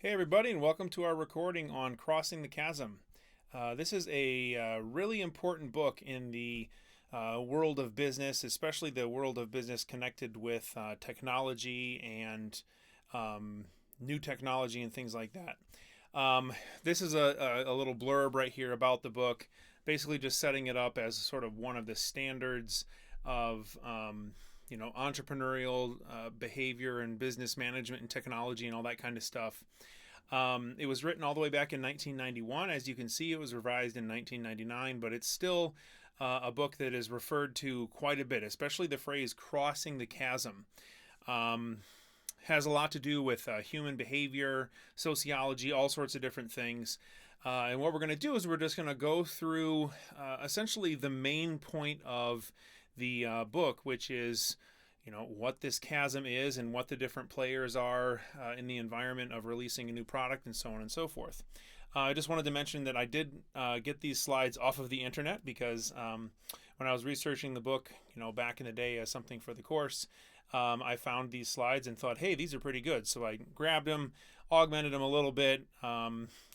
Hey, everybody, and welcome to our recording on Crossing the Chasm. This is a really important book in the world of business, especially the world of business connected with technology and new technology and things like that. This is a little blurb right here about the book, basically just setting it up as sort of one of the standards of entrepreneurial behavior and business management and technology and all that kind of stuff. It was written all the way back in 1991. As you can see, it was revised in 1999, but it's still a book that is referred to quite a bit, especially the phrase crossing the chasm. Um, has a lot to do with human behavior, sociology, all sorts of different things. And what we're going to do is we're just going to go through essentially the main point of the book, which is what this chasm is and what the different players are in the environment of releasing a new product and so on and so forth. I just wanted to mention that I did get these slides off of the internet because when I was researching the book, back in the day as something for the course, I found these slides and thought, hey, these are pretty good. So I grabbed them, augmented them a little bit,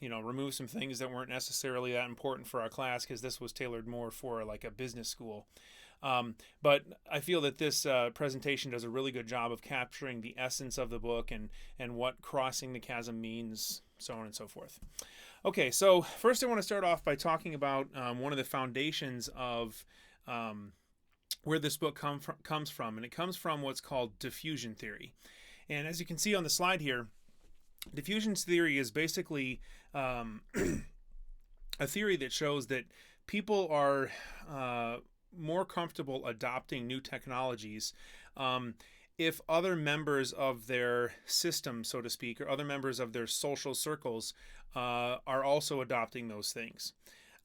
removed some things that weren't necessarily that important for our class because this was tailored more for like a business school. But I feel that this presentation does a really good job of capturing the essence of the book and what crossing the chasm means, so on and so forth. Okay, so first I want to start off by talking about one of the foundations of where this book comes from, and it comes from what's called diffusion theory. And as you can see on the slide here, diffusion theory is basically a theory that shows that people are more comfortable adopting new technologies if other members of their system, so to speak, or other members of their social circles are also adopting those things.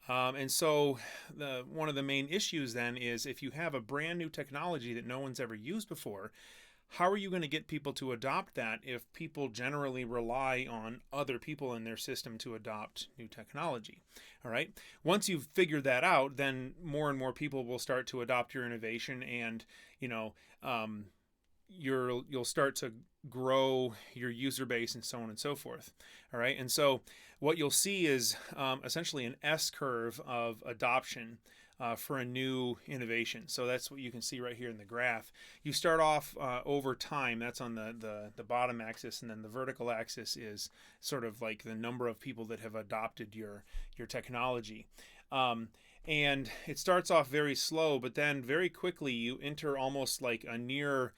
And so one of the main issues then is if you have a brand new technology that no one's ever used before, how are you going to get people to adopt that if people generally rely on other people in their system to adopt new technology? All right. Once you've figured that out, then more and more people will start to adopt your innovation, and you'll start to grow your user base and so on and so forth. All right. And so what you'll see is essentially an S curve of adoption for a new innovation. So that's what you can see right here in the graph. You start off over time. That's on the bottom axis, and then the vertical axis is sort of like the number of people that have adopted your technology. And it starts off very slow, but then very quickly you enter almost like a near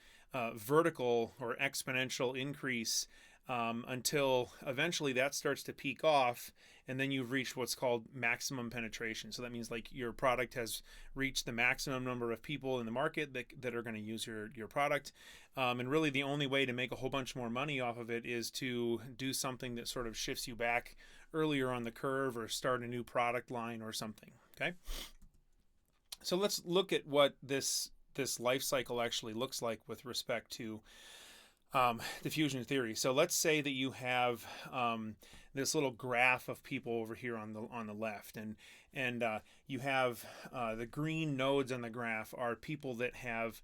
vertical or exponential increase until eventually that starts to peak off, and then you've reached what's called maximum penetration. So that means like your product has reached the maximum number of people in the market that are going to use your product. And really the only way to make a whole bunch more money off of it is to do something that sort of shifts you back earlier on the curve or start a new product line or something. Okay. So let's look at what this life cycle actually looks like with respect to diffusion theory. So let's say that you have this little graph of people over here on the left, and you have the green nodes on the graph are people that have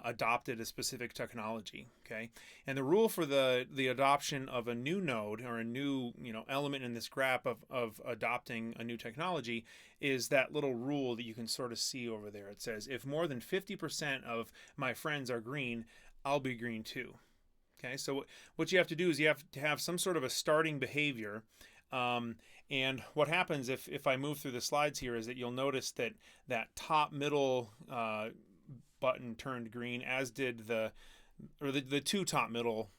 adopted a specific technology. Okay, and the rule for the adoption of a new node or a new element in this graph of adopting a new technology is that little rule that you can sort of see over there. It says if more than 50% of my friends are green, I'll be green too. Okay, so what you have to do is you have to have some sort of a starting behavior. And what happens if I move through the slides here is that you'll notice that top middle button turned green, as did the two top middle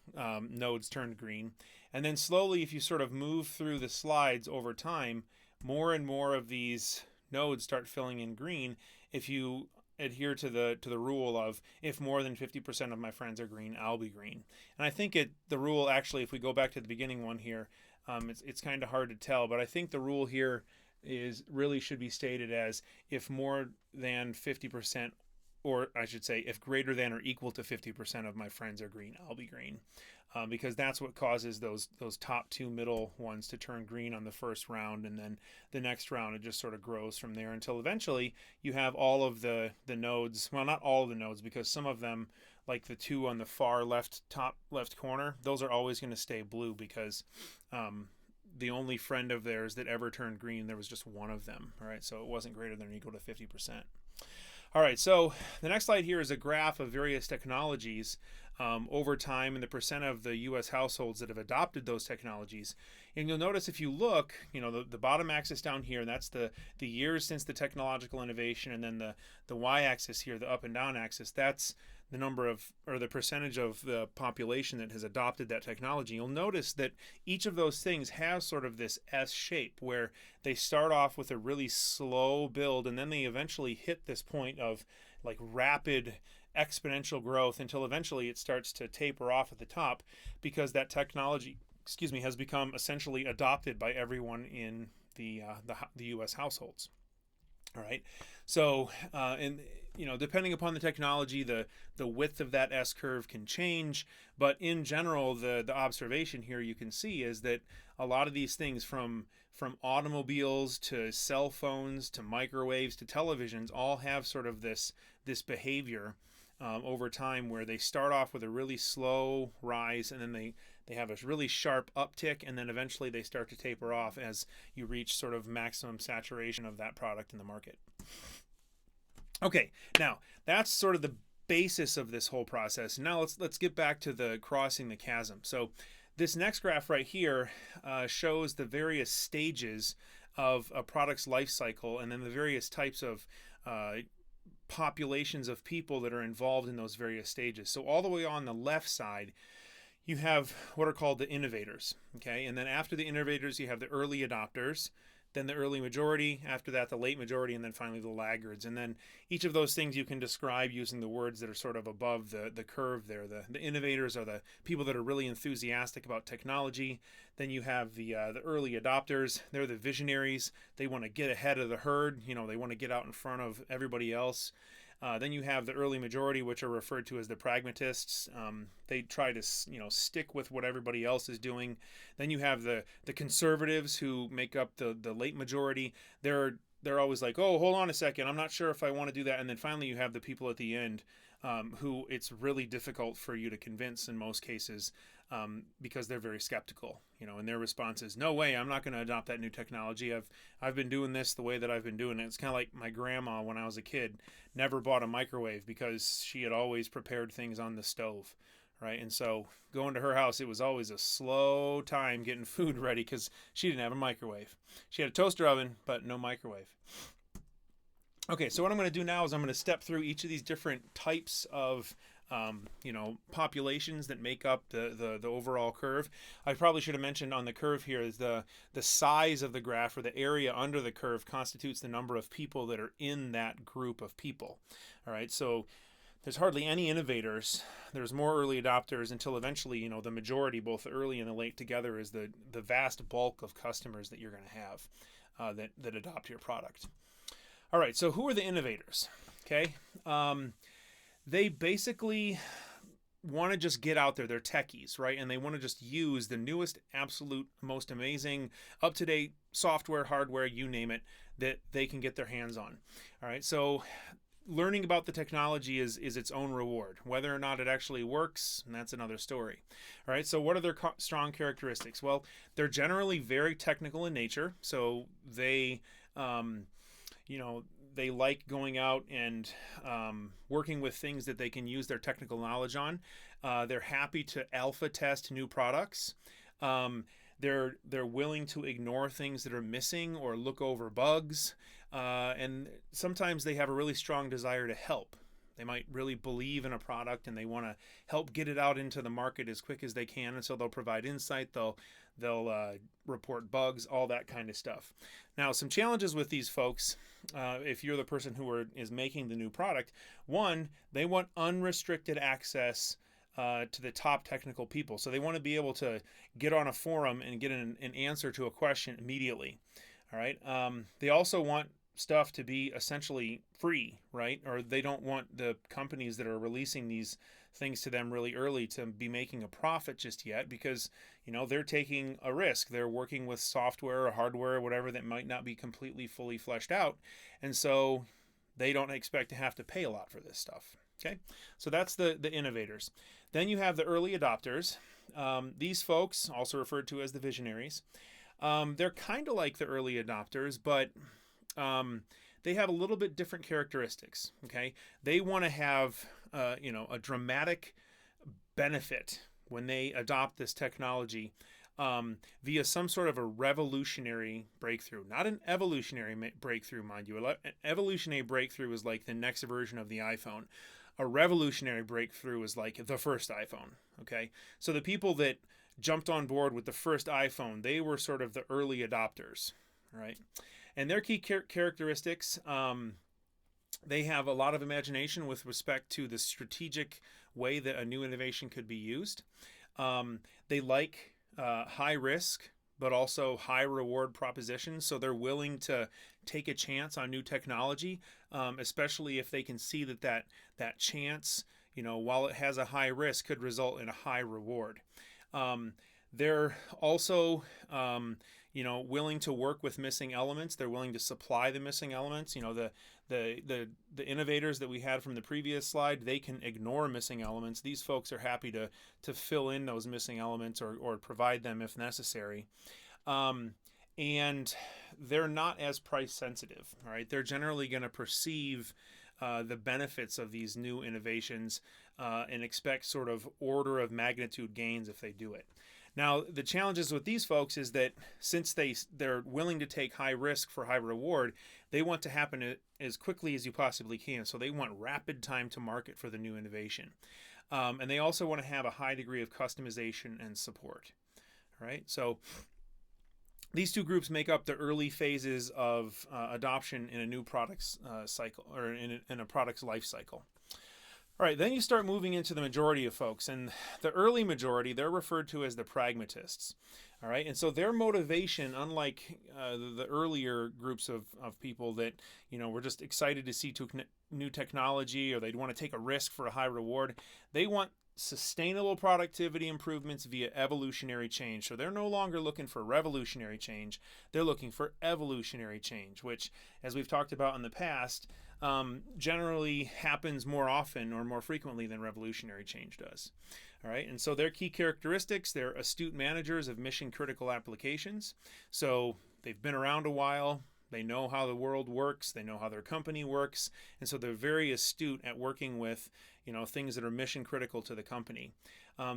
nodes turned green. And then slowly, if you sort of move through the slides over time, more and more of these nodes start filling in green if you adhere to the rule of if more than 50% of my friends are green, I'll be green. And I think the rule actually, if we go back to the beginning one here, it's kind of hard to tell, but I think the rule here is really should be stated as if more than 50%, or I should say if greater than or equal to 50% of my friends are green, I'll be green. Because that's what causes those top two middle ones to turn green on the first round, and then the next round it just sort of grows from there until eventually you have all of the nodes. Well, not all of the nodes, because some of them, like the two on the far left, top left corner, those are always going to stay blue because the only friend of theirs that ever turned green, there was just one of them. All right, so it wasn't greater than or equal to 50%. All right, so the next slide here is a graph of various technologies over time and the percent of the U.S. households that have adopted those technologies. And you'll notice if you look, the bottom axis down here, that's the years since the technological innovation, and then the y-axis here, the up and down axis, that's the number of, or the percentage of the population that has adopted that technology. You'll notice that each of those things has sort of this S shape where they start off with a really slow build and then they eventually hit this point of like rapid exponential growth until eventually it starts to taper off at the top because that technology, has become essentially adopted by everyone in the U.S. households. All right, so depending upon the technology, the width of that S curve can change, but in general, the observation here you can see is that a lot of these things from automobiles to cell phones to microwaves to televisions all have sort of this behavior over time where they start off with a really slow rise and then they have a really sharp uptick and then eventually they start to taper off as you reach sort of maximum saturation of that product in the market. Okay, now that's sort of the basis of this whole process. Now let's get back to the crossing the chasm. So this next graph right here shows the various stages of a product's life cycle and then the various types of populations of people that are involved in those various stages. So all the way on the left side, you have what are called the innovators, okay? And then after the innovators, you have the early adopters, then the early majority, after that the late majority, and then finally the laggards. And then each of those things you can describe using the words that are sort of above the curve there. The innovators are the people that are really enthusiastic about technology. Then you have the early adopters. They're the visionaries. They want to get ahead of the herd. They want to get out in front of everybody else. Then you have the early majority, which are referred to as the pragmatists. They try to, stick with what everybody else is doing. Then you have the conservatives who make up the late majority. They're always like, oh, hold on a second, I'm not sure if I want to do that. And then finally you have the people at the end who it's really difficult for you to convince in most cases because they're very skeptical, and their response is, no way, I'm not going to adopt that new technology. I've been doing this the way that I've been doing it. It's kind of like my grandma when I was a kid never bought a microwave because she had always prepared things on the stove, right? And so going to her house, it was always a slow time getting food ready because she didn't have a microwave. She had a toaster oven, but no microwave. Okay, so what I'm going to do now is I'm going to step through each of these different types of populations that make up the overall curve. I probably should have mentioned on the curve here is the size of the graph, or the area under the curve, constitutes the number of people that are in that group of people. All right, so there's hardly any innovators. There's more early adopters until eventually, the majority, both the early and the late together, is the vast bulk of customers that you're going to have that adopt your product. All right, so who are the innovators? Okay. They basically want to just get out there. They're techies, right? And they want to just use the newest, absolute, most amazing, up-to-date software, hardware, you name it, that they can get their hands on. All right, so learning about the technology is its own reward. Whether or not it actually works, and that's another story. All right, so what are their strong characteristics? Well, they're generally very technical in nature, so they they like going out and working with things that they can use their technical knowledge on. They're happy to alpha test new products. They're willing to ignore things that are missing or look over bugs. And sometimes they have a really strong desire to help. They might really believe in a product and they want to help get it out into the market as quick as they can. And so they'll provide insight. They'll report bugs, all that kind of stuff. Now, some challenges with these folks, if you're the person who is making the new product, one, they want unrestricted access to the top technical people. So they want to be able to get on a forum and get an answer to a question immediately. All right. They also want stuff to be essentially free, right? Or they don't want the companies that are releasing these things to them really early to be making a profit just yet, because they're taking a risk. They're working with software or hardware or whatever that might not be completely fully fleshed out, and so they don't expect to have to pay a lot for this stuff. Okay, so that's the innovators. Then you have the early adopters. These folks, also referred to as the visionaries, they're kind of like the early adopters, but they have a little bit different characteristics. Okay, they want to have a dramatic benefit when they adopt this technology via some sort of a revolutionary breakthrough, not an evolutionary breakthrough, mind you. An evolutionary breakthrough is like the next version of the iPhone. A revolutionary breakthrough is like the first iPhone. Okay, so the people that jumped on board with the first iPhone, they were sort of the early adopters, right? And their key characteristics, they have a lot of imagination with respect to the strategic way that a new innovation could be used. They like high risk, but also high reward propositions. So they're willing to take a chance on new technology, especially if they can see that chance, while it has a high risk, could result in a high reward. They're also, willing to work with missing elements. They're willing to supply the missing elements. The innovators that we had from the previous slide, they can ignore missing elements. These folks are happy to fill in those missing elements or provide them if necessary. And they're not as price sensitive. All right, they're generally going to perceive the benefits of these new innovations and expect sort of order of magnitude gains if they do it. Now, the challenges with these folks is that since they're willing to take high risk for high reward, they want to happen as quickly as you possibly can. So they want rapid time to market for the new innovation. And they also want to have a high degree of customization and support. All right, so these two groups make up the early phases of adoption in a new product's cycle, or in a product's life cycle. All right, then you start moving into the majority of folks, and the early majority, they're referred to as the pragmatists. All right, and so their motivation, unlike the earlier groups of people that were just excited to see new technology, or they'd want to take a risk for a high reward, they want sustainable productivity improvements via evolutionary change. So they're no longer looking for revolutionary change, they're looking for evolutionary change, which, as we've talked about in the past, generally happens more often or more frequently than revolutionary change does. All right, and so their key characteristics, they're astute managers of mission critical applications. So they've been around a while, they know how the world works, they know how their company works, and so they're very astute at working with things that are mission critical to the company.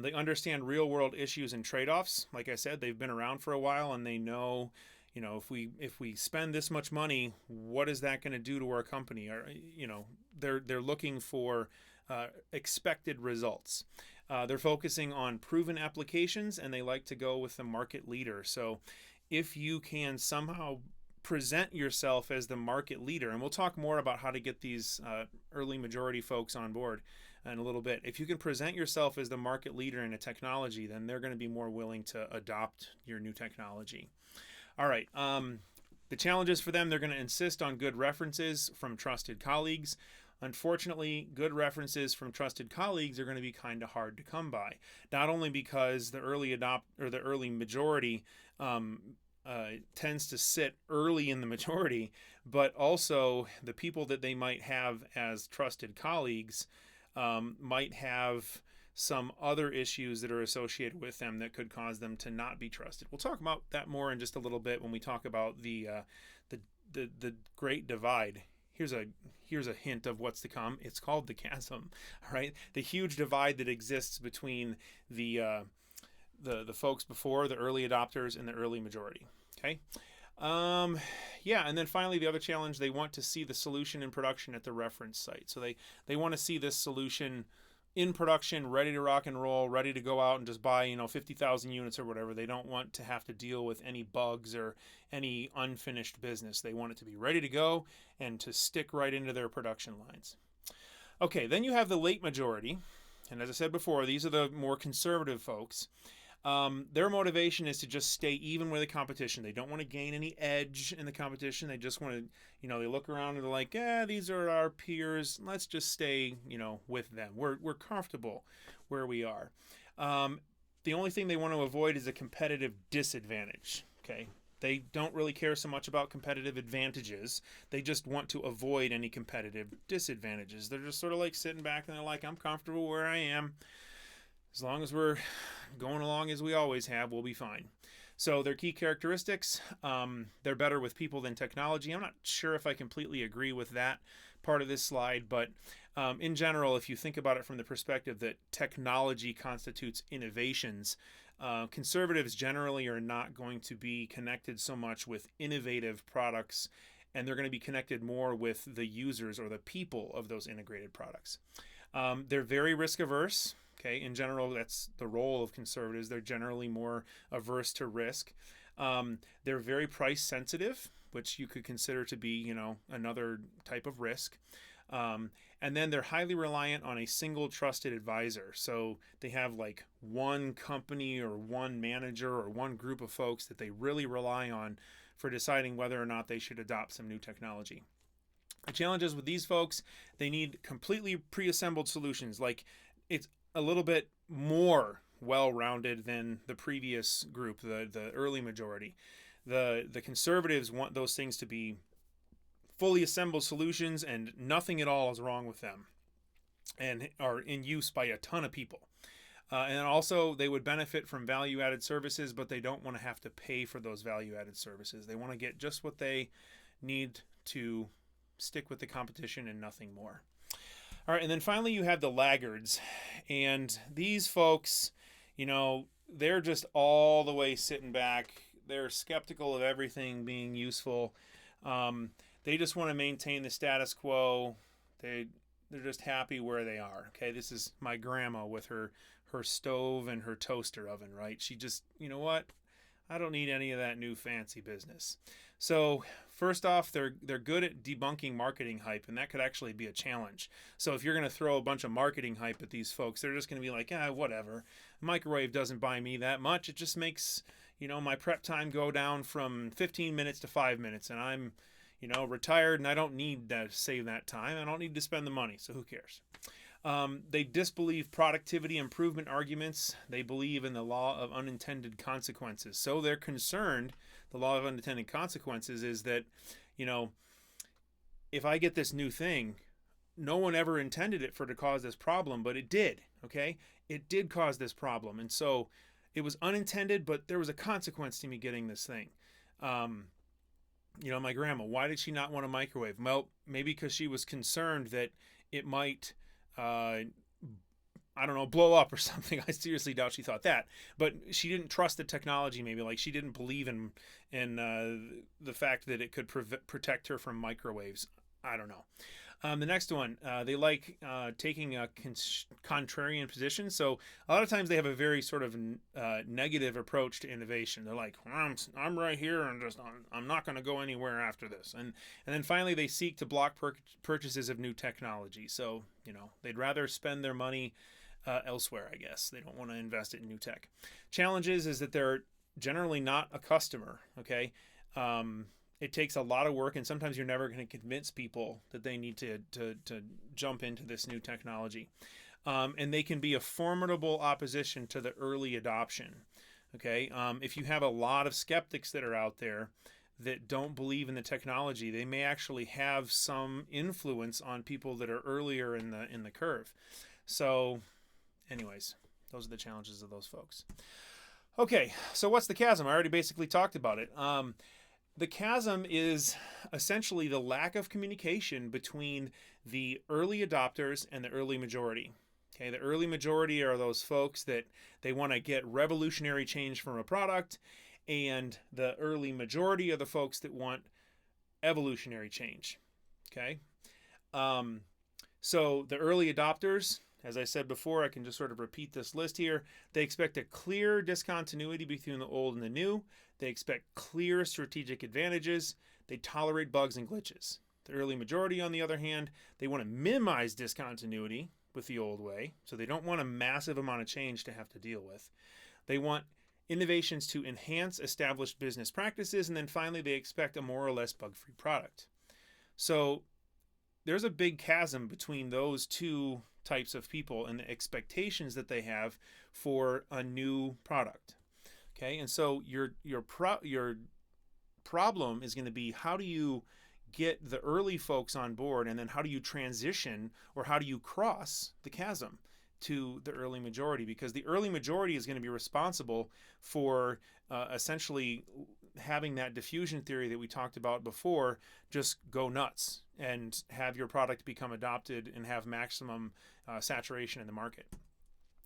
They understand real world issues and trade-offs. Like I said, they've been around for a while, and they know if we spend this much money, what is that going to do to our company? Or they're looking for expected results. They're focusing on proven applications, and they like to go with the market leader. So if you can somehow present yourself as the market leader, and we'll talk more about how to get these early majority folks on board in a little bit. If you can present yourself as the market leader in a technology, then they're going to be more willing to adopt your new technology. All right, the challenges for them, they're going to insist on good references from trusted colleagues. Unfortunately, good references from trusted colleagues are going to be kind of hard to come by. Not only because the early majority tends to sit early in the majority, but also the people that they might have as trusted colleagues might have some other issues that are associated with them that could cause them to not be trusted. We'll talk about that more in just a little bit when we talk about the Great Divide. Here's a hint of what's to come. It's called the Chasm. All right, the huge divide that exists between the folks before, the early adopters, and the early majority. Okay. And then finally, the other challenge, they want to see the solution in production at the reference site. So they want to see this solution in production, ready to rock and roll, ready to go out and just buy 50,000 units or whatever. They don't want to have to deal with any bugs or any unfinished business. They want it to be ready to go and to stick right into their production lines. Okay, then you have the late majority, and as I said before, these are the more conservative folks. Their motivation is to just stay even with the competition. They don't want to gain any edge in the competition. They just want to, they look around and they're like, these are our peers. Let's just stay, with them. We're comfortable where we are. The only thing they want to avoid is a competitive disadvantage. Okay, They don't really care so much about competitive advantages. They just want to avoid any competitive disadvantages. They're just sort of like sitting back and they're like, I'm comfortable where I am. As long as we're going along as we always have, we'll be fine. So their key characteristics, they're better with people than technology. I'm not sure if I completely agree with that part of this slide, but in general, if you think about it from the perspective that technology constitutes innovations, conservatives generally are not going to be connected so much with innovative products, and they're going to be connected more with the users or the people of those integrated products. They're very risk averse. Okay, in general, that's the role of conservatives. They're generally more averse to risk. They're very price sensitive, which you could consider to be, another type of risk. And then they're highly reliant on a single trusted advisor. So they have like one company or one manager or one group of folks that they really rely on for deciding whether or not they should adopt some new technology. The challenges with these folks, they need completely pre-assembled solutions. Like, it's a little bit more well-rounded than the previous group, the early majority. The conservatives want those things to be fully assembled solutions, and nothing at all is wrong with them, and are in use by a ton of people. And also, they would benefit from value-added services, but they don't want to have to pay for those value-added services. They want to get just what they need to stick with the competition and nothing more. All right, and then finally you have the laggards. And these folks, they're just all the way sitting back. They're skeptical of everything being useful. They just want to maintain the status quo. They're just happy where they are. Okay, this is my grandma with her stove and her toaster oven, right? She just, you know what? I don't need any of that new fancy business. So first off, they're good at debunking marketing hype, and that could actually be a challenge. So if you're going to throw a bunch of marketing hype at these folks, they're just going to be like, whatever. Microwave doesn't buy me that much. It just makes, my prep time go down from 15 minutes to 5 minutes, and I'm, retired, and I don't need to save that time. I don't need to spend the money, so who cares? They disbelieve productivity improvement arguments. They believe in the law of unintended consequences. So they're concerned, the law of unintended consequences is that, if I get this new thing, no one ever intended it to cause this problem, but it did, okay? It did cause this problem. And so it was unintended, but there was a consequence to me getting this thing. My grandma, why did she not want a microwave? Well, maybe because she was concerned that it might blow up or something. I seriously doubt she thought that, but she didn't trust the technology. Maybe like she didn't believe in the fact that it could protect her from microwaves. I don't know. The next one, they like taking a contrarian position. So a lot of times they have a very sort of negative approach to innovation. They're like, I'm right here, and I'm not going to go anywhere after this. And then finally they seek to block purchases of new technology. So they'd rather spend their money elsewhere, I guess. They don't want to invest it in new tech. Challenges is that they're generally not a customer. Okay. It takes a lot of work, and sometimes you're never going to convince people that they need to jump into this new technology. And they can be a formidable opposition to the early adoption. Okay, if you have a lot of skeptics that are out there that don't believe in the technology, they may actually have some influence on people that are earlier in the curve. So, anyways, those are the challenges of those folks. Okay, so what's the chasm? I already basically talked about it. The chasm is essentially the lack of communication between the early adopters and the early majority. Okay, the early majority are those folks that they want to get revolutionary change from a product, and the early majority are the folks that want evolutionary change. Okay, so the early adopters, as I said before, I can just sort of repeat this list here. They expect a clear discontinuity between the old and the new. They expect clear strategic advantages. They tolerate bugs and glitches. The early majority, on the other hand, they want to minimize discontinuity with the old way, so they don't want a massive amount of change to have to deal with. They want innovations to enhance established business practices, and then finally they expect a more or less bug-free product. So there's a big chasm between those two types of people and the expectations that they have for a new product. Okay, and so your problem is going to be, how do you get the early folks on board, and then how do you transition, or how do you cross the chasm to the early majority? Because the early majority is going to be responsible for essentially having that diffusion theory that we talked about before just go nuts and have your product become adopted and have maximum saturation in the market.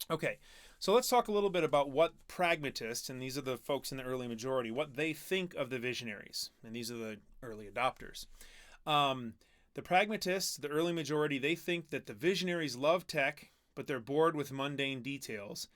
Okay, so let's talk a little bit about what pragmatists, and these are the folks in the early majority, what they think of the visionaries, and these are the early adopters. The pragmatists, the early majority, they think that the visionaries love tech, but they're bored with mundane details.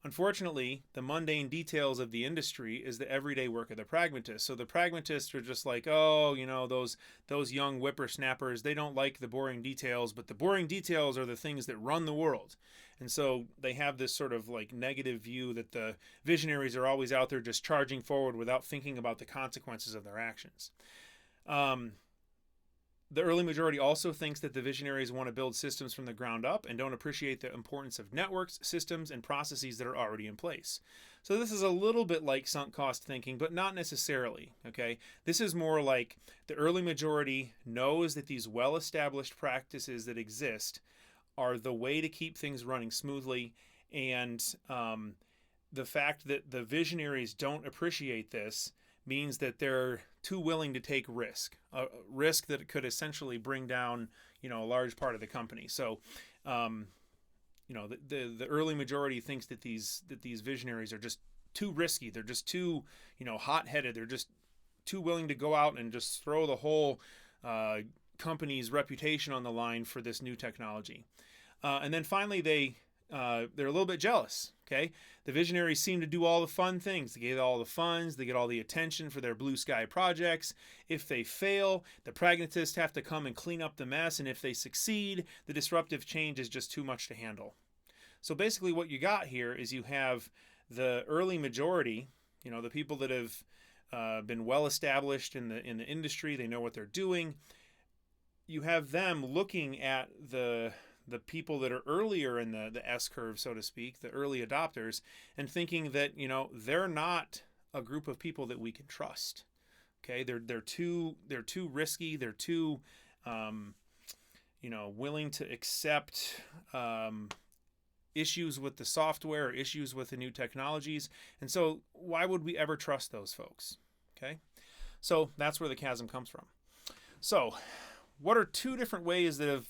Unfortunately, the mundane details of the industry is the everyday work of the pragmatists. So the pragmatists are just like, oh, you know, those young whippersnappers, they don't like the boring details, but the boring details are the things that run the world. And so they have this sort of like negative view that the visionaries are always out there just charging forward without thinking about the consequences of their actions. The early majority also thinks that the visionaries want to build systems from the ground up and don't appreciate the importance of networks, systems, and processes that are already in place. So this is a little bit like sunk cost thinking, but not necessarily, okay? This is more like the early majority knows that these well-established practices that exist are the way to keep things running smoothly, and the fact that the visionaries don't appreciate this means that they're too willing to take risk, a risk that could essentially bring down, you know, a large part of the company. So, you know, the early majority thinks that these visionaries are just too risky. They're just too, you know, hot-headed. They're just too willing to go out and just throw the whole company's reputation on the line for this new technology. And then finally, they're a little bit jealous. Okay, the visionaries seem to do all the fun things. They get all the funds, they get all the attention for their blue sky projects. If they fail, the pragmatists have to come and clean up the mess, and if they succeed, the disruptive change is just too much to handle. So basically what you got here is you have the early majority, you know, the people that have been well established in the industry, they know what they're doing. You have them looking at the people that are earlier in the S-curve, so to speak, the early adopters, and thinking that, you know, they're not a group of people that we can trust. Okay, they're too risky. They're too, you know, willing to accept issues with the software, or issues with the new technologies, and so why would we ever trust those folks? Okay, so that's where the chasm comes from. So, what are two different ways that have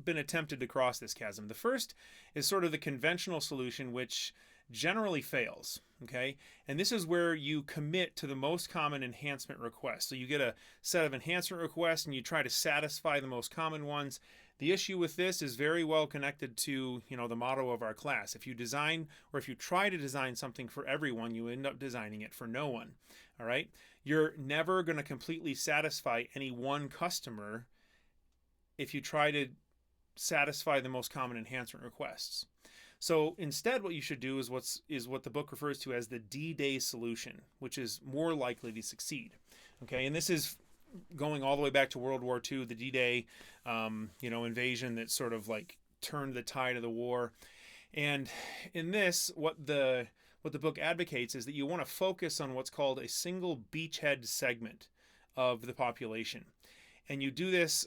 been attempted to cross this chasm? The first is sort of the conventional solution, which generally fails, okay? And this is where you commit to the most common enhancement request. So you get a set of enhancement requests and you try to satisfy the most common ones. The issue with this is very well connected to, you know, the motto of our class. If you design, or if you try to design something for everyone, you end up designing it for no one, all right? You're never going to completely satisfy any one customer if you try to satisfy the most common enhancement requests. So instead, what you should do is what the book refers to as the D-Day solution, which is more likely to succeed. Okay, and this is going all the way back to World War II, the D-Day, you know, invasion that sort of like turned the tide of the war. And in this, what the book advocates is that you want to focus on what's called a single beachhead segment of the population, and you do this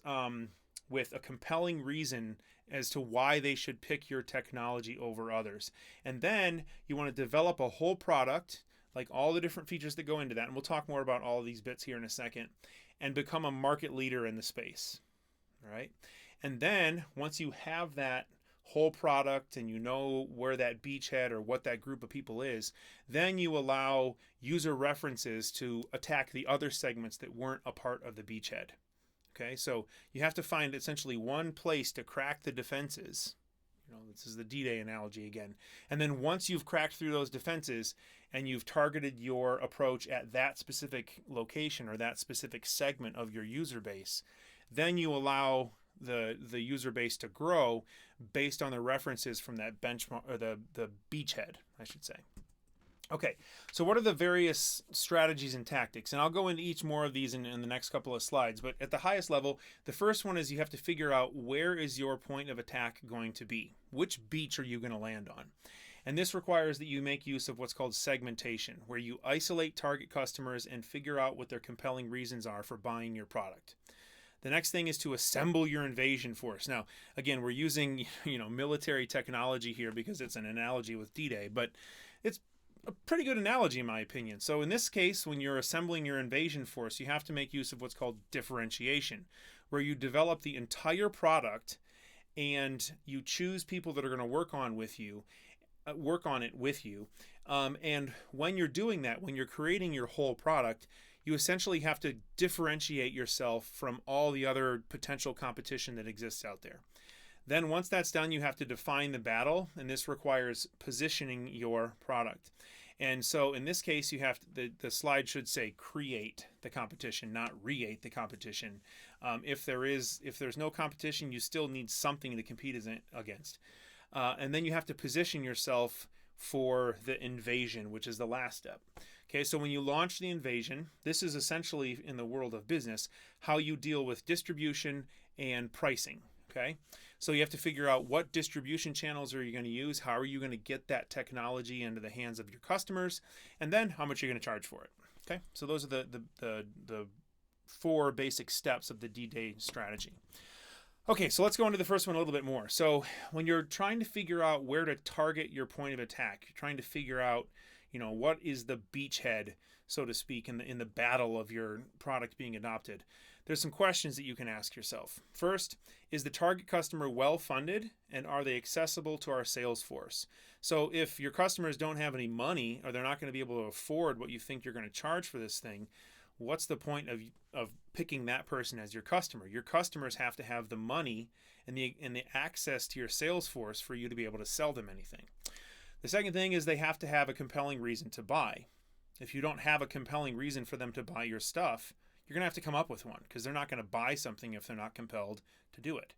with a compelling reason as to why they should pick your technology over others. And then you want to develop a whole product, like all the different features that go into that, and we'll talk more about all of these bits here in a second, and become a market leader in the space. All right? And then once you have that whole product and you know where that beachhead or what that group of people is, then you allow user references to attack the other segments that weren't a part of the beachhead. Okay, so you have to find essentially one place to crack the defenses. You know, this is the D-Day analogy again. And then once you've cracked through those defenses and you've targeted your approach at that specific location or that specific segment of your user base, then you allow the user base to grow based on the references from that benchmark, or the beachhead, I should say. Okay, so what are the various strategies and tactics? And I'll go into each more of these in the next couple of slides. But at the highest level, the first one is you have to figure out where is your point of attack going to be? Which beach are you going to land on? And this requires that you make use of what's called segmentation, where you isolate target customers and figure out what their compelling reasons are for buying your product. The next thing is to assemble your invasion force. Now, again, we're using military technology here because it's an analogy with D-Day, but it's a pretty good analogy in my opinion. So in this case, when you're assembling your invasion force, you have to make use of what's called differentiation, where you develop the entire product and you choose people that are going to work on it with you. And when you're doing that, when you're creating your whole product, you essentially have to differentiate yourself from all the other potential competition that exists out there. Then once that's done, you have to define the battle, and this requires positioning your product. And so in this case, you have to, the slide should say create the competition, not re-ate the competition. If there's no competition, you still need something to compete against. And then you have to position yourself for the invasion, which is the last step. Okay, so when you launch the invasion, this is essentially, in the world of business, how you deal with distribution and pricing. Okay, so you have to figure out what distribution channels are you going to use, how are you going to get that technology into the hands of your customers, and then how much you're going to charge for it. Okay, so those are the 4 basic steps of the D-Day strategy. Okay, so let's go into the first one a little bit more. So when you're trying to figure out where to target your point of attack, you're trying to figure out, what is the beachhead, so to speak, in the battle of your product being adopted. There's some questions that you can ask yourself. First, is the target customer well funded, and are they accessible to our sales force? So if your customers don't have any money, or they're not going to be able to afford what you think you're going to charge for this thing, what's the point of picking that person as your customer? Your customers have to have the money and the access to your sales force for you to be able to sell them anything. The second thing is they have to have a compelling reason to buy. If you don't have a compelling reason for them to buy your stuff, you're going to have to come up with one, because they're not going to buy something if they're not compelled to do it.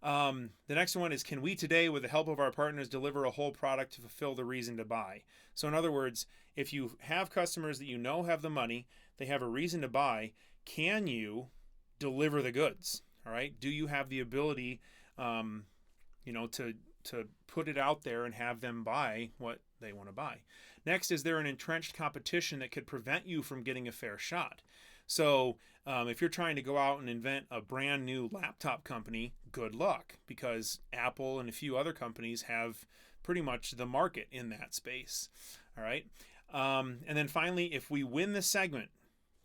The next one is, can we today, with the help of our partners, deliver a whole product to fulfill the reason to buy? So in other words, if you have customers that have the money, they have a reason to buy, can you deliver the goods? All right. Do you have the ability, to put it out there and have them buy what they want to buy? Next, is there an entrenched competition that could prevent you from getting a fair shot? So if you're trying to go out and invent a brand new laptop company, good luck, because Apple and a few other companies have pretty much the market in that space. All right. And then finally, if we win the segment,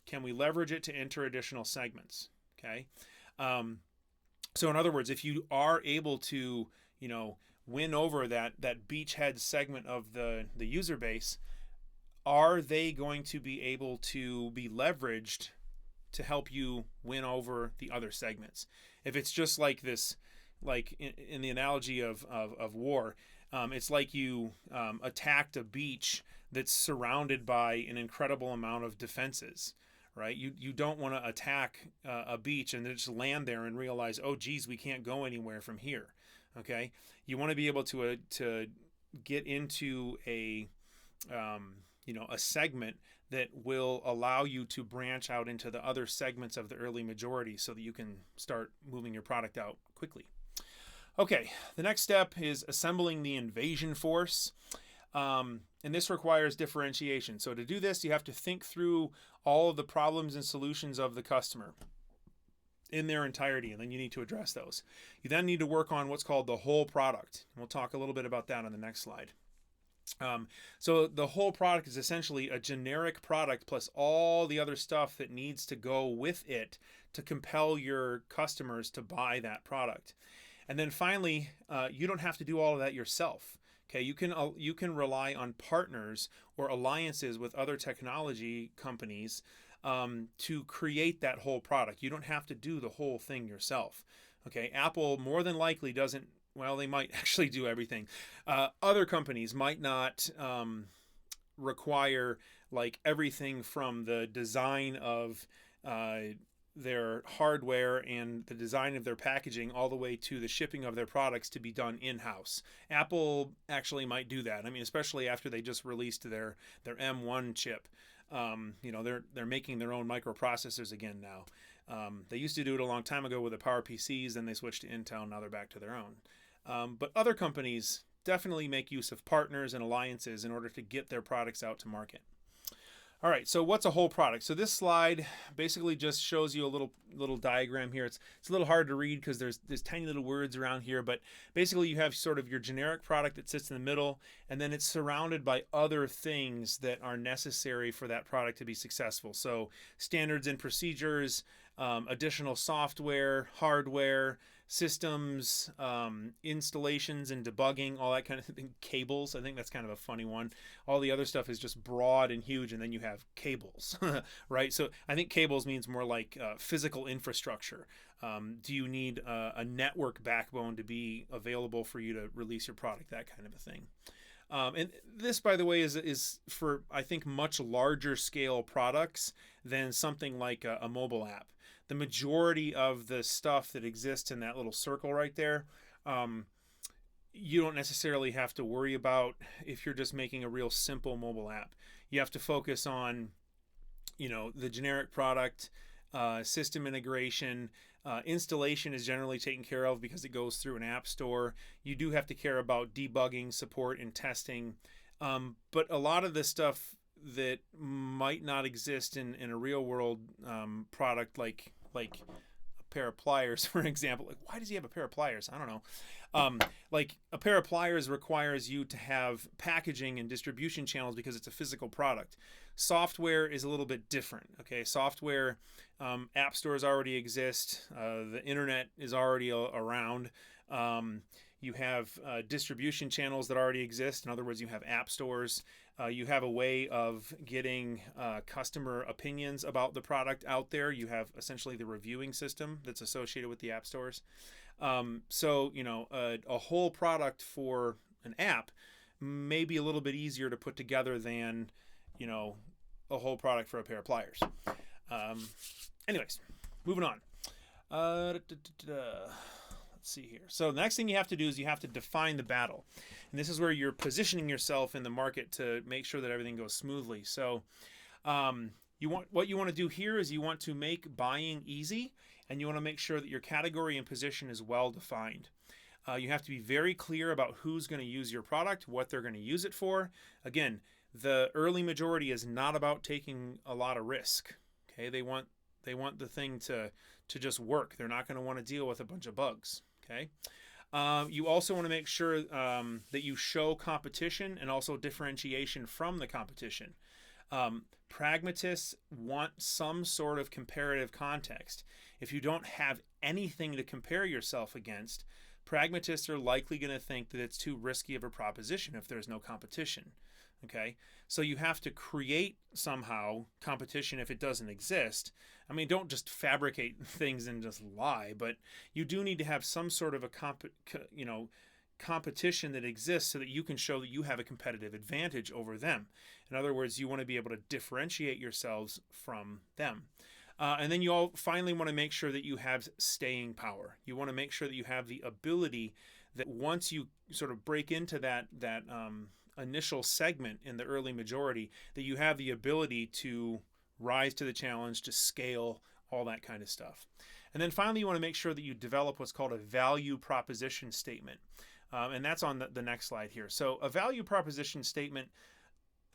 can we leverage it to enter additional segments? Okay. So in other words, if you are able to, win over that beachhead segment of the user base, are they going to be able to be leveraged to help you win over the other segments? If it's just like this, like in the analogy of war, it's like you attacked a beach that's surrounded by an incredible amount of defenses, right? You don't want to attack a beach and then just land there and realize, oh, geez, we can't go anywhere from here. Okay, you want to be able to get into a segment that will allow you to branch out into the other segments of the early majority so that you can start moving your product out quickly. Okay, the next step is assembling the invasion force. And this requires differentiation. So to do this, you have to think through all of the problems and solutions of the customer in their entirety, and then you need to address those. You then need to work on what's called the whole product. We'll talk a little bit about that on the next slide. So the whole product is essentially a generic product plus all the other stuff that needs to go with it to compel your customers to buy that product. And then finally, you don't have to do all of that yourself. Okay, you can rely on partners or alliances with other technology companies to create that whole product. You don't have to do the whole thing yourself. Okay, Apple more than likely doesn't. Well, they might actually do everything. Other companies might not require like everything from the design of their hardware and the design of their packaging all the way to the shipping of their products to be done in-house. Apple actually might do that. I mean, especially after they just released their M1 chip. They're making their own microprocessors again now. They used to do it a long time ago with the PowerPCs, then they switched to Intel, now they're back to their own. But other companies definitely make use of partners and alliances in order to get their products out to market. All right, so what's a whole product? So this slide basically just shows you a little diagram here. It's a little hard to read because there's tiny little words around here, but basically you have sort of your generic product that sits in the middle, and then it's surrounded by other things that are necessary for that product to be successful. So standards and procedures, additional software, hardware, systems, installations and debugging, all that kind of thing. Cables, I think that's kind of a funny one. All the other stuff is just broad and huge, and then you have cables, right? So I think cables means more like physical infrastructure. Do you need a network backbone to be available for you to release your product, that kind of a thing. And this, by the way, is for, I think, much larger scale products than something like a mobile app. The majority of the stuff that exists in that little circle right there, you don't necessarily have to worry about if you're just making a real simple mobile app. You have to focus on, the generic product, system integration. Installation is generally taken care of because it goes through an app store. You do have to care about debugging, support, and testing. But a lot of the stuff that might not exist in a real world product like a pair of pliers, for example. Like, why does he have a pair of pliers? I don't know. Like a pair of pliers requires you to have packaging and distribution channels because it's a physical product. Software is a little bit different. Okay, software, app stores already exist. The internet is already around. You have distribution channels that already exist. In other words, you have app stores. You have a way of getting customer opinions about the product out there. You have essentially the reviewing system that's associated with the app stores. So, a whole product for an app may be a little bit easier to put together than, a whole product for a pair of pliers. Anyways, moving on. Let's see here. So the next thing you have to do is you have to define the battle. And this is where you're positioning yourself in the market to make sure that everything goes smoothly. So what you want to do here is you want to make buying easy, and you want to make sure that your category and position is well defined. You have to be very clear about who's going to use your product, what they're going to use it for. Again, the early majority is not about taking a lot of risk. Okay, they want the thing to just work. They're not going to want to deal with a bunch of bugs. Okay. You also want to make sure that you show competition and also differentiation from the competition. Pragmatists want some sort of comparative context. If you don't have anything to compare yourself against, pragmatists are likely going to think that it's too risky of a proposition if there's no competition. Okay, so you have to create somehow competition if it doesn't exist. I mean, don't just fabricate things and just lie, but you do need to have some sort of a competition that exists so that you can show that you have a competitive advantage over them. In other words, you want to be able to differentiate yourselves from them. And then you all finally want to make sure that you have staying power. You want to make sure that you have the ability that once you sort of break into that initial segment in the early majority, that you have the ability to rise to the challenge, to scale, all that kind of stuff. And then finally, you want to make sure that you develop what's called a value proposition statement. And that's on the next slide here. So a value proposition statement,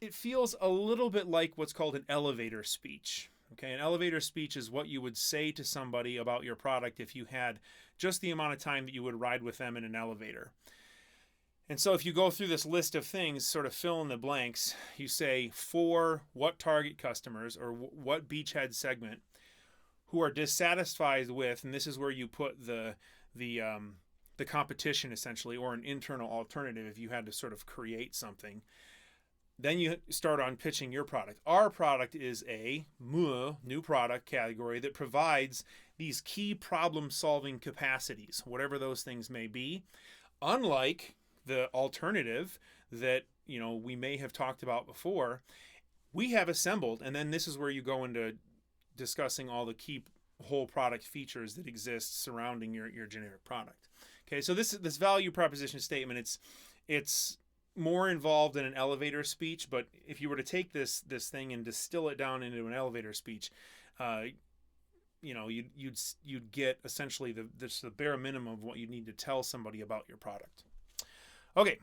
it feels a little bit like what's called an elevator speech. Okay, an elevator speech is what you would say to somebody about your product if you had just the amount of time that you would ride with them in an elevator. And so if you go through this list of things, sort of fill in the blanks, you say for what target customers or what beachhead segment who are dissatisfied with, and this is where you put the competition essentially, or an internal alternative if you had to sort of create something. Then you start on pitching your product. Our product is a new product category that provides these key problem-solving capacities, whatever those things may be, unlike the alternative that we may have talked about before. We have assembled, and then this is where you go into discussing all the key whole product features that exist surrounding your generic product. Okay, so this value proposition statement, it's more involved in an elevator speech, but if you were to take this thing and distill it down into an elevator speech, you'd get essentially the bare minimum of what you need to tell somebody about your product. Okay,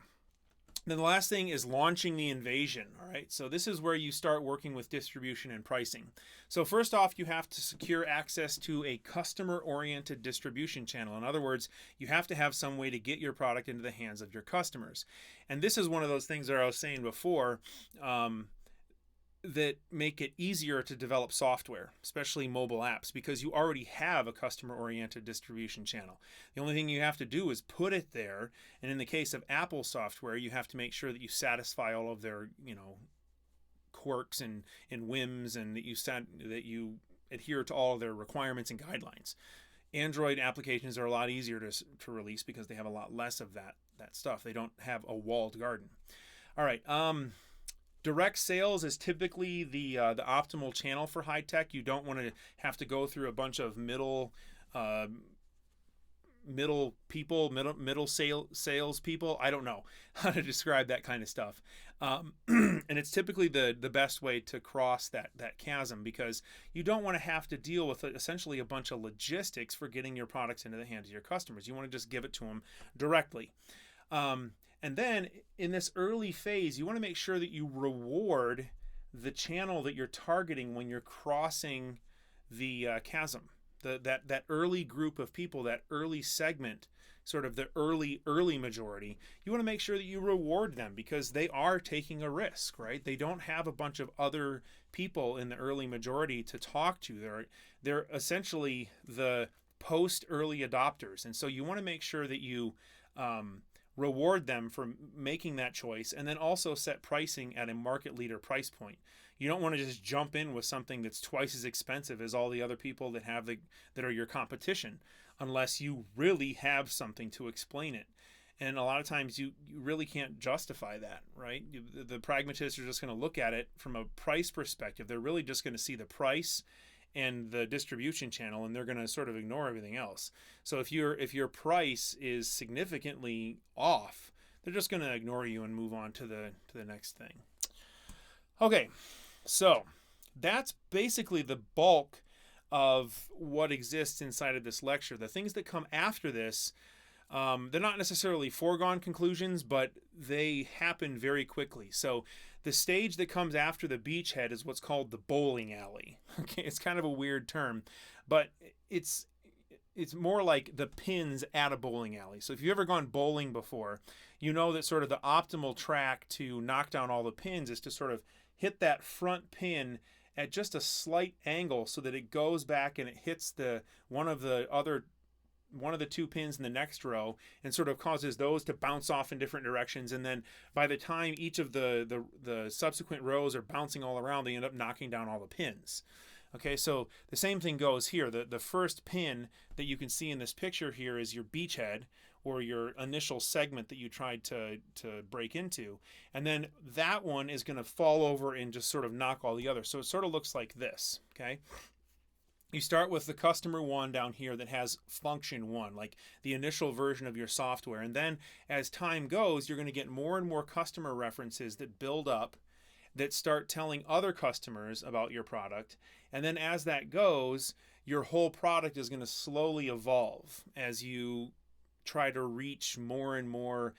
Then the last thing is launching the invasion. All right. So this is where you start working with distribution and pricing. So first off, you have to secure access to a customer-oriented distribution channel. In other words, you have to have some way to get your product into the hands of your customers. And this is one of those things that I was saying before. That make it easier to develop software, especially mobile apps, because you already have a customer-oriented distribution channel. The only thing you have to do is put it there, and in the case of Apple software, you have to make sure that you satisfy all of their, quirks and whims, and that you adhere to all of their requirements and guidelines. Android applications are a lot easier to release because they have a lot less of that stuff. They don't have a walled garden. All right. Direct sales is typically the optimal channel for high tech. You don't want to have to go through a bunch of middle sales people. I don't know how to describe that kind of stuff. And it's typically the best way to cross that chasm, because you don't want to have to deal with essentially a bunch of logistics for getting your products into the hands of your customers. You want to just give it to them directly. And then in this early phase, you want to make sure that you reward the channel that you're targeting when you're crossing the chasm. That early group of people, that early segment, sort of the early majority, you want to make sure that you reward them, because they are taking a risk, right? They don't have a bunch of other people in the early majority to talk to. They're essentially the post-early adopters. And so you want to make sure that you reward them for making that choice, and then also set pricing at a market leader price point. You don't want to just jump in with something that's twice as expensive as all the other people that are your competition, unless you really have something to explain it. And a lot of times you really can't justify that, right? The pragmatists are just going to look at it from a price perspective. They're really just going to see the price and the distribution channel, and they're going to sort of ignore everything else. So if your price is significantly off, they're just going to ignore you and move on to the next thing. Okay, so that's basically the bulk of what exists inside of this lecture. The things that come after this, they're not necessarily foregone conclusions, but they happen very quickly. So the stage that comes after the beachhead is what's called the bowling alley. Okay, it's kind of a weird term, but it's more like the pins at a bowling alley. So if you've ever gone bowling before, you know that sort of the optimal track to knock down all the pins is to sort of hit that front pin at just a slight angle so that it goes back and it hits one of the two pins in the next row, and sort of causes those to bounce off in different directions. And then by the time each of the subsequent rows are bouncing all around, they end up knocking down all the pins. Okay, so the same thing goes here. The first pin that you can see in this picture here is your beachhead, or your initial segment that you tried to break into. And then that one is going to fall over and just sort of knock all the others. So it sort of looks like this, okay? You start with the customer one down here that has function one, like the initial version of your software. And then as time goes, you're going to get more and more customer references that build up, that start telling other customers about your product. And then as that goes, your whole product is going to slowly evolve as you try to reach more and more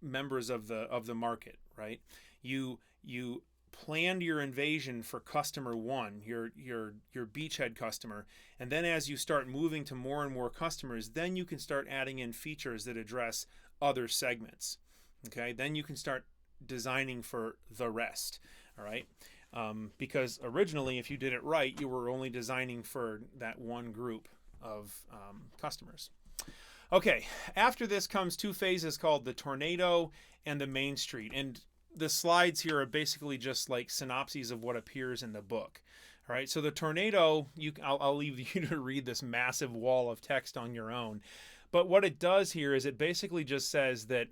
members of the market, right? You planned your invasion for customer one, your beachhead customer, and then as you start moving to more and more customers, then you can start adding in features that address other segments. Okay, then you can start designing for the rest. All right, because originally, if you did it right, you were only designing for that one group of customers. Okay, after this comes two phases called the tornado and the main street. And the slides here are basically just like synopses of what appears in the book. All right, so the tornado, I'll leave you to read this massive wall of text on your own. But what it does here is it basically just says that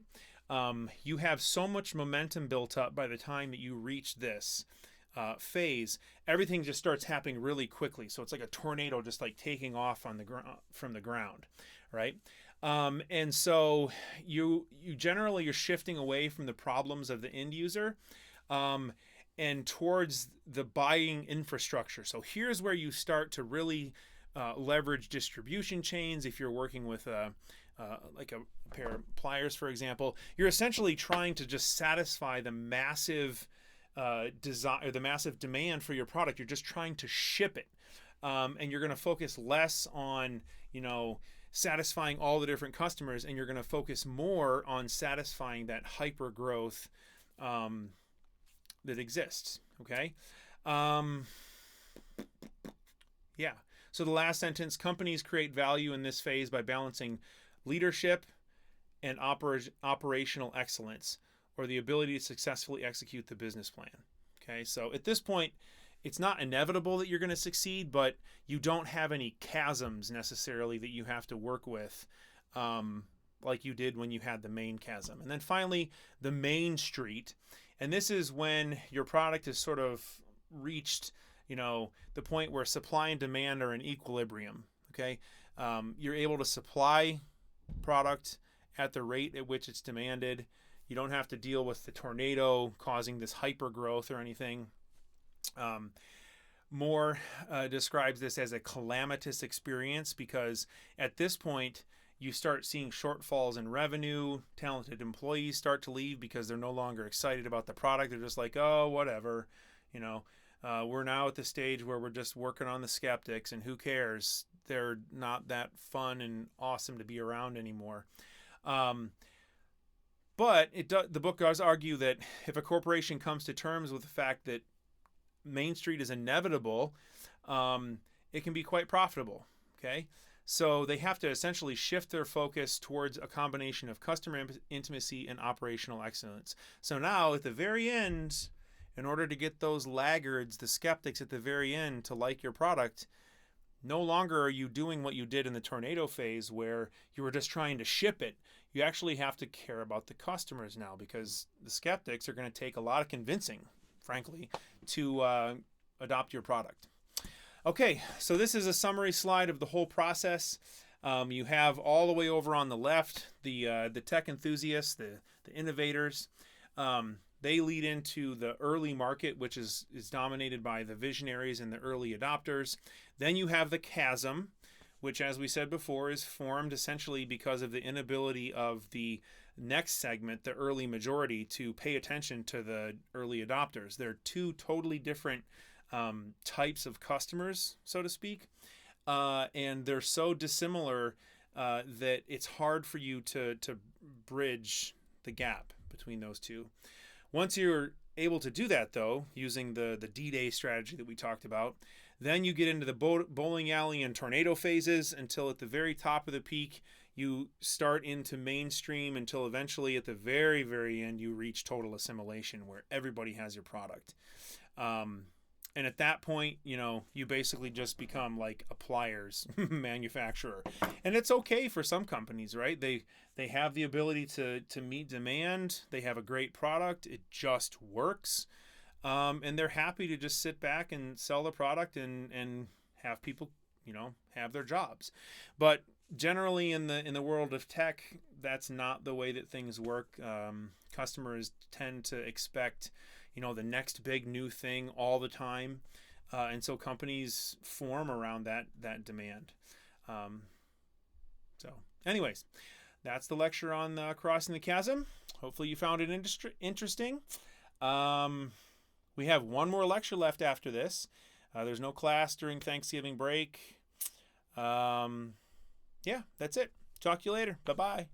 you have so much momentum built up by the time that you reach this phase. Everything just starts happening really quickly. So it's like a tornado just like taking off on the from the ground, right? And so you're shifting away from the problems of the end user and towards the buying infrastructure. So here's where you start to really leverage distribution chains if you're working with like a pair of pliers, for example, you're essentially trying to just satisfy the massive desire, the massive demand for your product. You're just trying to ship it, and you're going to focus less on, satisfying all the different customers, and you're going to focus more on satisfying that hyper growth that exists. Okay. Yeah. So the last sentence: companies create value in this phase by balancing leadership and operational excellence, or the ability to successfully execute the business plan. Okay, so at this point, it's not inevitable that you're going to succeed, but you don't have any chasms necessarily that you have to work with, like you did when you had the main chasm. And then finally, the main street. And this is when your product has sort of reached, the point where supply and demand are in equilibrium. Okay, you're able to supply product at the rate at which it's demanded. You don't have to deal with the tornado causing this hyper growth or anything. Moore describes this as a calamitous experience, because at this point you start seeing shortfalls in revenue. Talented employees start to leave because they're no longer excited about the product. They're just like, oh, whatever. We're now at the stage where we're just working on the skeptics, and who cares? They're not that fun and awesome to be around anymore. But the book does argue that if a corporation comes to terms with the fact that Main Street is inevitable, it can be quite profitable. Okay, so they have to essentially shift their focus towards a combination of customer intimacy and operational excellence. So now at the very end, in order to get those laggards, the skeptics at the very end, to like your product, no longer are you doing what you did in the tornado phase where you were just trying to ship it. You actually have to care about the customers now, because the skeptics are going to take a lot of convincing, frankly, to adopt your product. Okay, so this is a summary slide of the whole process. You have all the way over on the left the tech enthusiasts, the innovators. They lead into the early market, which is dominated by the visionaries and the early adopters. Then you have the chasm, which, as we said before, is formed essentially because of the inability of the next segment, the early majority, to pay attention to the early adopters. They're two totally different types of customers, so to speak, and they're so dissimilar that it's hard for you to bridge the gap between those two. Once you're able to do that, though, using the D-Day strategy that we talked about, then you get into the bowling alley and tornado phases until at the very top of the peak, you start into mainstream until eventually at the very, very end, you reach total assimilation where everybody has your product. And at that point, you basically just become like a pliers manufacturer. And it's okay for some companies, right? They have the ability to meet demand. They have a great product. It just works. And they're happy to just sit back and sell the product and have people, have their jobs. But generally in the world of tech, that's not the way that things work. Customers tend to expect, the next big new thing all the time. And so companies form around that demand. So anyways, that's the lecture on crossing the chasm. Hopefully you found it interesting. We have one more lecture left after this. There's no class during Thanksgiving break. Yeah, that's it. Talk to you later. Bye-bye.